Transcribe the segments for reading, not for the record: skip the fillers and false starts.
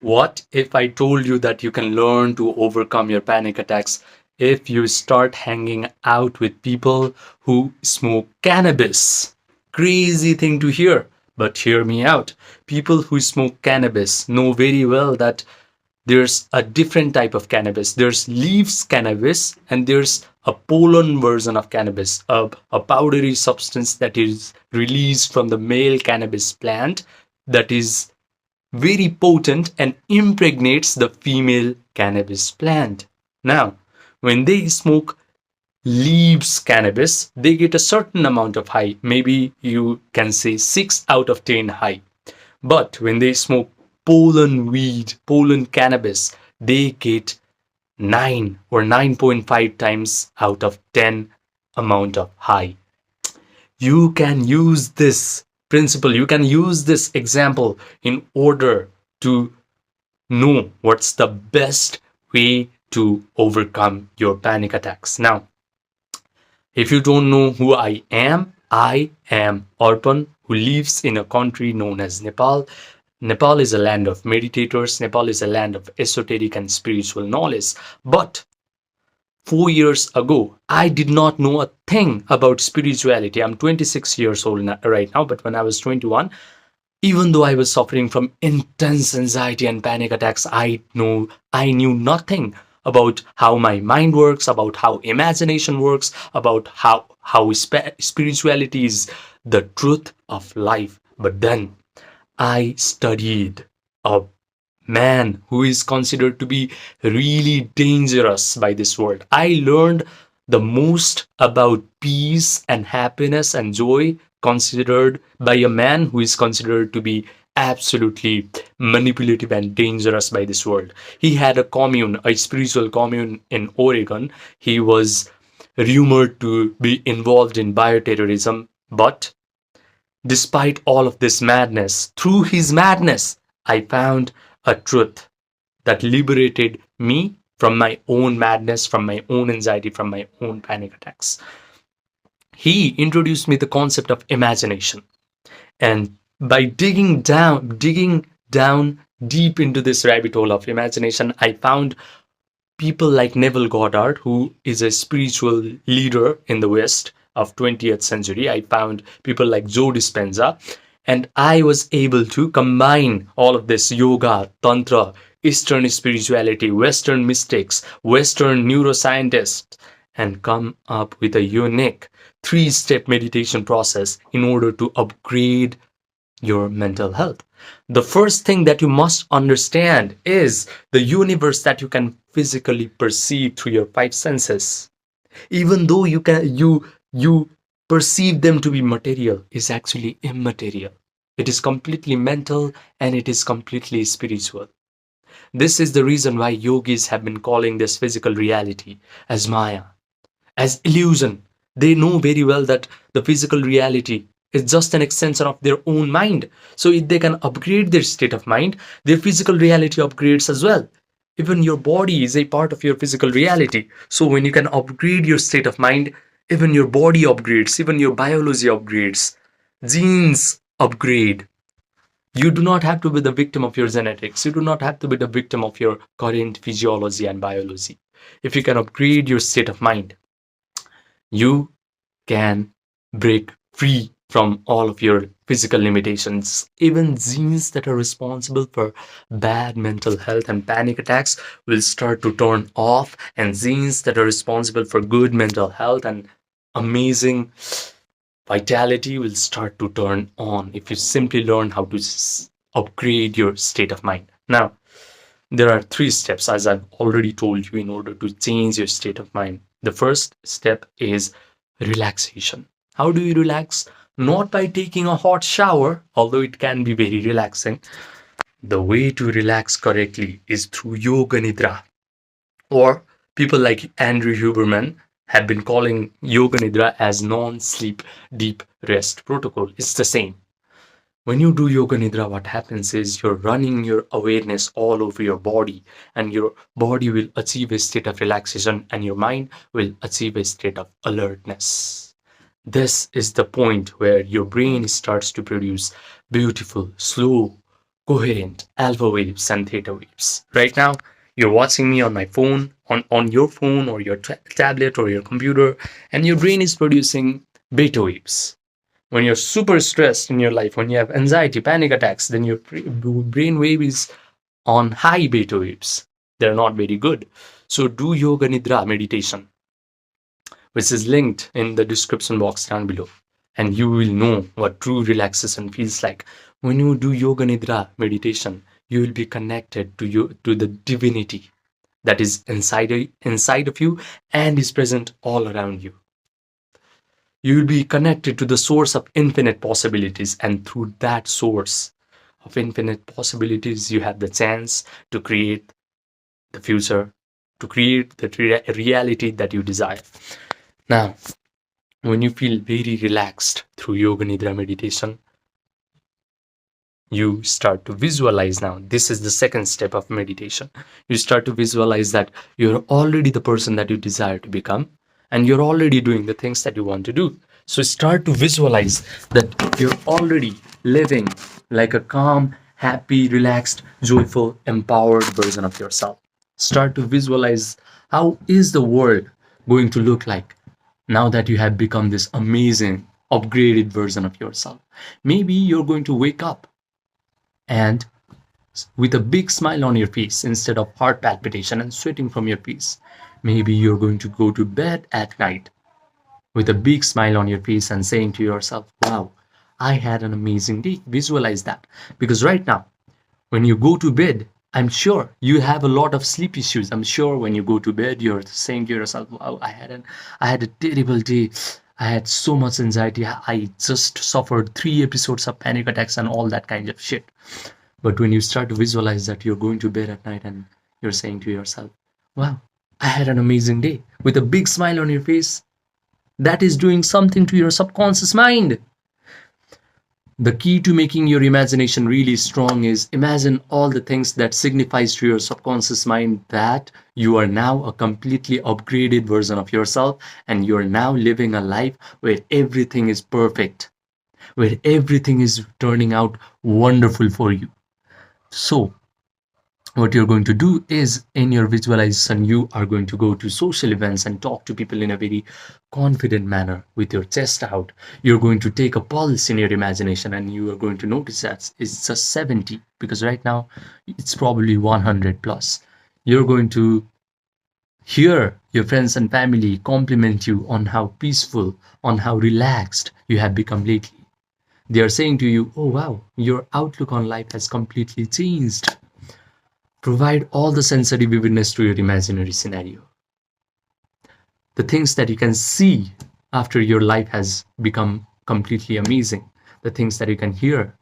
What if I told you that you can learn to overcome your panic attacks if you start hanging out with people who smoke cannabis? Crazy thing to hear, but hear me out. People who smoke cannabis know very well that there's a different type of cannabis. There's leaves cannabis, and there's a pollen version of cannabis, a powdery substance that is released from the male cannabis plant that is very potent and impregnates the female cannabis plant. Now, when they smoke leaves cannabis, they get a certain amount of high. Maybe you can say 6 out of 10 high. But when they smoke pollen cannabis, they get 9 or 9.5 times out of 10 amount of high. You can use this principle, you can use this example in order to know what's the best way to overcome your panic attacks. Now, if you don't know who I am Arpan, who lives in a country known as Nepal. Nepal is a land of meditators. Nepal is a land of esoteric and spiritual knowledge. But 4 years ago, I did not know a thing about spirituality. I'm 26 years old right now, but when I was 21, even though I was suffering from intense anxiety and panic attacks, I knew nothing about how my mind works, about how imagination works, about how spirituality is the truth of life. But then I studied a man who is considered to be really dangerous by this world. I learned the most about peace and happiness and joy considered by a man who is considered to be absolutely manipulative and dangerous by this world. He had a commune, a spiritual commune in Oregon. He was rumored to be involved in bioterrorism, but despite all of this madness, through his madness, I found a truth that liberated me from my own madness, from my own anxiety, from my own panic attacks. He introduced me the concept of imagination. And by digging down deep into this rabbit hole of imagination, I found people like Neville Goddard, who is a spiritual leader in the West of 20th century. I found people like Joe Dispenza, and I was able to combine all of this yoga, tantra, Eastern spirituality, Western mystics, Western neuroscientists, and come up with a unique 3-step meditation process in order to upgrade your mental health. The first thing that you must understand is the universe that you can physically perceive through your 5 senses. Even though you perceive them to be material, is actually immaterial. It is completely mental and it is completely spiritual. This is the reason why yogis have been calling this physical reality as Maya, as illusion. They know very well that the physical reality is just an extension of their own mind. So if they can upgrade their state of mind, their physical reality upgrades as well. Even your body is a part of your physical reality. So when you can upgrade your state of mind, even your body upgrades, even your biology upgrades, genes upgrade. You do not have to be the victim of your genetics. You do not have to be the victim of your current physiology and biology. If you can upgrade your state of mind, you can break free from all of your physical limitations. Even genes that are responsible for bad mental health and panic attacks will start to turn off, and genes that are responsible for good mental health and amazing vitality will start to turn on if you simply learn how to upgrade your state of mind. Now, there are 3 steps, as I've already told you, in order to change your state of mind. The first step is relaxation. How do you relax? Not by taking a hot shower, although it can be very relaxing. The way to relax correctly is through yoga nidra, or people like Andrew Huberman have been calling yoga nidra as non-sleep deep rest protocol. It's the same. When you do yoga nidra, what happens is you're running your awareness all over your body, and your body will achieve a state of relaxation and your mind will achieve a state of alertness. This is the point where your brain starts to produce beautiful, slow, coherent alpha waves and theta waves. Right now, you're watching me on my phone, on your phone or your tablet or your computer, and your brain is producing beta waves. When you're super stressed in your life, when you have anxiety, panic attacks, then your brain wave is on high beta waves. They're not very good. So do yoga nidra meditation, which is linked in the description box down below. And you will know what true relaxation feels like. When you do yoga nidra meditation, you will be connected to the divinity that is inside of you and is present all around you. You will be connected to the source of infinite possibilities, and through that source of infinite possibilities, you have the chance to create the future, to create the reality that you desire. Now, when you feel very relaxed through yoga nidra meditation, you start to visualize. Now this is the second step of meditation. You start to visualize that you're already the person that you desire to become, and you're already doing the things that you want to do. So start to visualize that you're already living like a calm, happy, relaxed, joyful, empowered version of yourself. Start to visualize how is the world going to look like now that you have become this amazing, upgraded version of yourself. Maybe you're going to wake up and with a big smile on your face instead of heart palpitation and sweating from your face. Maybe you're going to go to bed at night with a big smile on your face and saying to yourself, wow, I had an amazing day. Visualize that. Because right now, when you go to bed, I'm sure you have a lot of sleep issues. I'm sure when you go to bed, you're saying to yourself, wow, I had a terrible day. I had so much anxiety. I just suffered 3 episodes of panic attacks and all that kind of shit. But when you start to visualize that you're going to bed at night and you're saying to yourself, wow, I had an amazing day with a big smile on your face, that is doing something to your subconscious mind. The key to making your imagination really strong is imagine all the things that signifies to your subconscious mind that you are now a completely upgraded version of yourself, and you're now living a life where everything is perfect, where everything is turning out wonderful for you. So what you're going to do is, in your visualization, you are going to go to social events and talk to people in a very confident manner with your chest out. You're going to take a pulse in your imagination and you are going to notice that it's just 70, because right now it's probably 100 plus. You're going to hear your friends and family compliment you on how peaceful, on how relaxed you have become lately. They are saying to you, oh wow, your outlook on life has completely changed. Provide all the sensory vividness to your imaginary scenario. The things that you can see after your life has become completely amazing. The things that you can hear,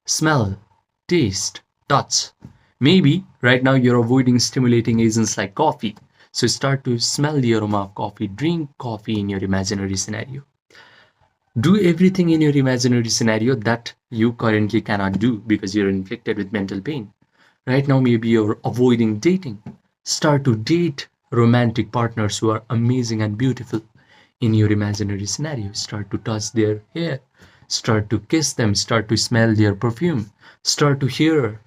smell, taste, touch. Maybe right now you're avoiding stimulating agents like coffee. So start to smell the aroma of coffee. Drink coffee in your imaginary scenario. Do everything in your imaginary scenario that you currently cannot do because you're inflicted with mental pain. Right now, maybe you're avoiding dating. Start to date romantic partners who are amazing and beautiful in your imaginary scenario. Start to touch their hair. Start to kiss them. Start to smell their perfume. Start to hear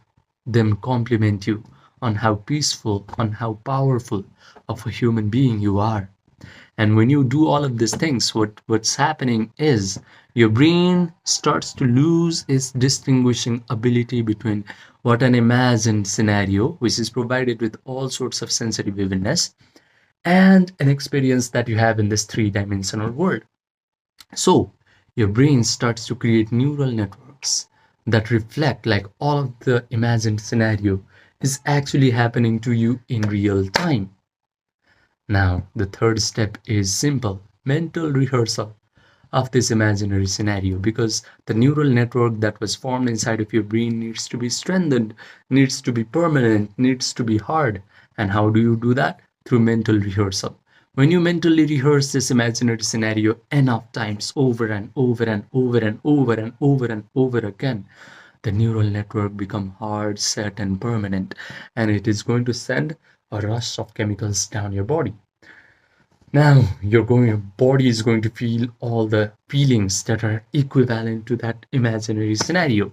them compliment you on how peaceful, on how powerful of a human being you are. And when you do all of these things, what's happening is your brain starts to lose its distinguishing ability between what an imagined scenario, which is provided with all sorts of sensory vividness, and an experience that you have in this three-dimensional world. So your brain starts to create neural networks that reflect like all of the imagined scenario is actually happening to you in real time. Now, the third step is simple: mental rehearsal of this imaginary scenario, because the neural network that was formed inside of your brain needs to be strengthened, needs to be permanent, needs to be hard. And how do you do that? Through mental rehearsal. When you mentally rehearse this imaginary scenario enough times, over and over and over and over and over and over again, the neural network become hard, set, and permanent, and it is going to send a rush of chemicals down your body. Now your body is going to feel all the feelings that are equivalent to that imaginary scenario.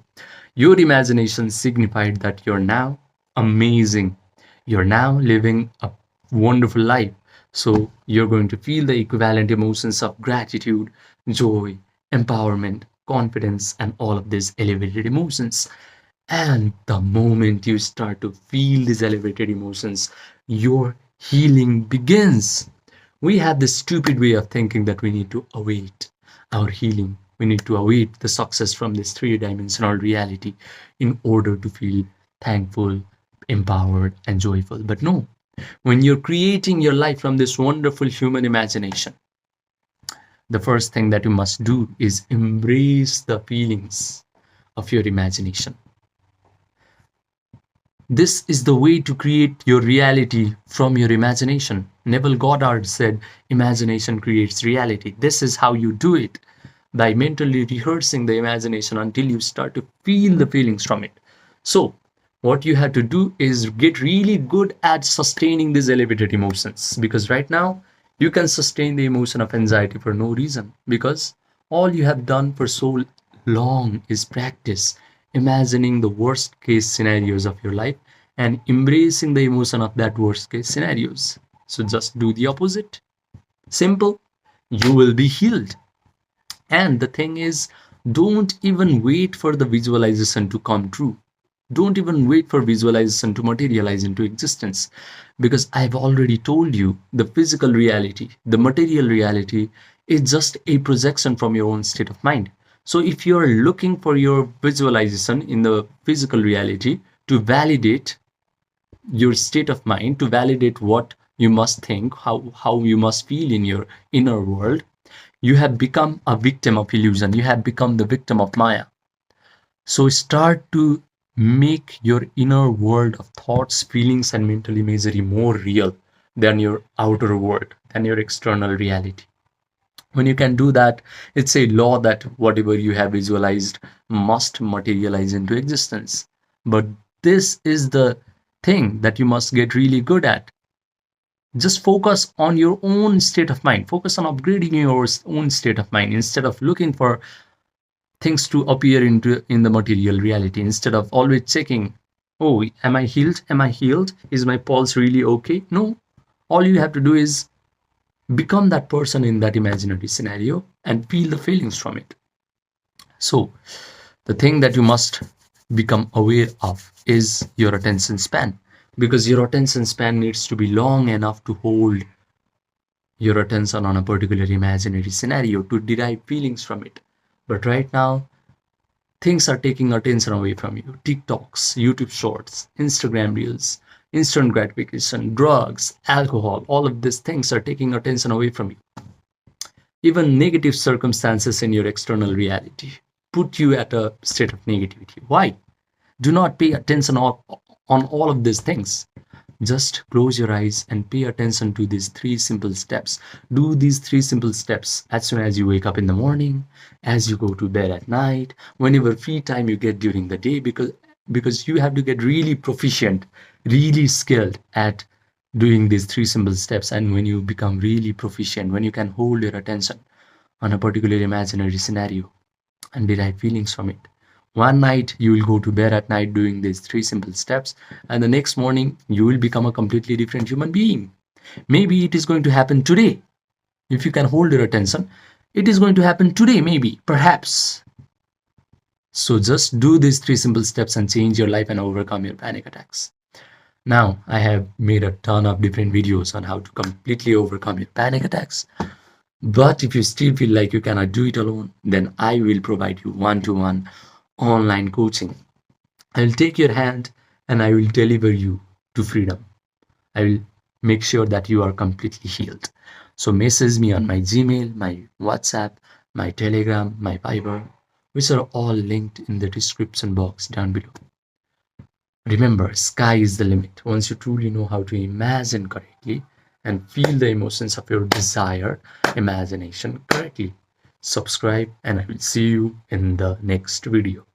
Your imagination signified that you're now amazing. You're now living a wonderful life. So you're going to feel the equivalent emotions of gratitude, joy, empowerment, confidence, and all of these elevated emotions. And the moment you start to feel these elevated emotions, your healing begins. We have this stupid way of thinking that we need to await our healing. We need to await the success from this three-dimensional reality in order to feel thankful, empowered, and joyful. But no, when you're creating your life from this wonderful human imagination, the first thing that you must do is embrace the feelings of your imagination. This is the way to create your reality from your imagination. Neville Goddard said, imagination creates reality. This is how you do it, by mentally rehearsing the imagination until you start to feel the feelings from it. So, what you have to do is get really good at sustaining these elevated emotions, because right now you can sustain the emotion of anxiety for no reason, because all you have done for so long is practice imagining the worst case scenarios of your life and embracing the emotion of that worst case scenarios. So just do the opposite. Simple. You will be healed. And the thing is, don't even wait for the visualization to come true. Don't even wait for visualization to materialize into existence, because I've already told you the physical reality, the material reality is just a projection from your own state of mind. So if you're looking for your visualization in the physical reality to validate your state of mind, to validate what you must think, how you must feel in your inner world, you have become a victim of illusion. You have become the victim of Maya. So start to make your inner world of thoughts, feelings, and mental imagery more real than your outer world, than your external reality. When you can do that, it's a law that whatever you have visualized must materialize into existence. But this is the thing that you must get really good at. Just focus on your own state of mind. Focus on upgrading your own state of mind instead of looking for things to appear in the material reality. Instead of always checking, oh, am I healed? Am I healed? Is my pulse really okay? No. All you have to do is become that person in that imaginary scenario and feel the feelings from it. So the thing that you must become aware of is your attention span, because your attention span needs to be long enough to hold your attention on a particular imaginary scenario to derive feelings from it. But right now, things are taking attention away from you. TikToks, YouTube shorts, Instagram reels, instant gratification, drugs, alcohol, all of these things are taking attention away from you. Even negative circumstances in your external reality put you at a state of negativity. Why? Do not pay attention on all of these things. Just close your eyes and pay attention to these three simple steps. Do these three simple steps as soon as you wake up in the morning, as you go to bed at night, whenever free time you get during the day, because you have to get really proficient, really skilled at doing these three simple steps. And when you become really proficient, when you can hold your attention on a particular imaginary scenario and derive feelings from it, one night you will go to bed at night doing these three simple steps, and the next morning you will become a completely different human being. Maybe it is going to happen today. If you can hold your attention, it is going to happen today, maybe, perhaps. So just do these three simple steps and change your life and overcome your panic attacks. Now, I have made a ton of different videos on how to completely overcome your panic attacks. But if you still feel like you cannot do it alone, then I will provide you one-to-one online coaching. I will take your hand and I will deliver you to freedom. I will make sure that you are completely healed. So message me on my Gmail, my WhatsApp, my Telegram, my Viber, which are all linked in the description box down below. Remember, sky is the limit. Once you truly know how to imagine correctly and feel the emotions of your desired imagination correctly. Subscribe and I will see you in the next video.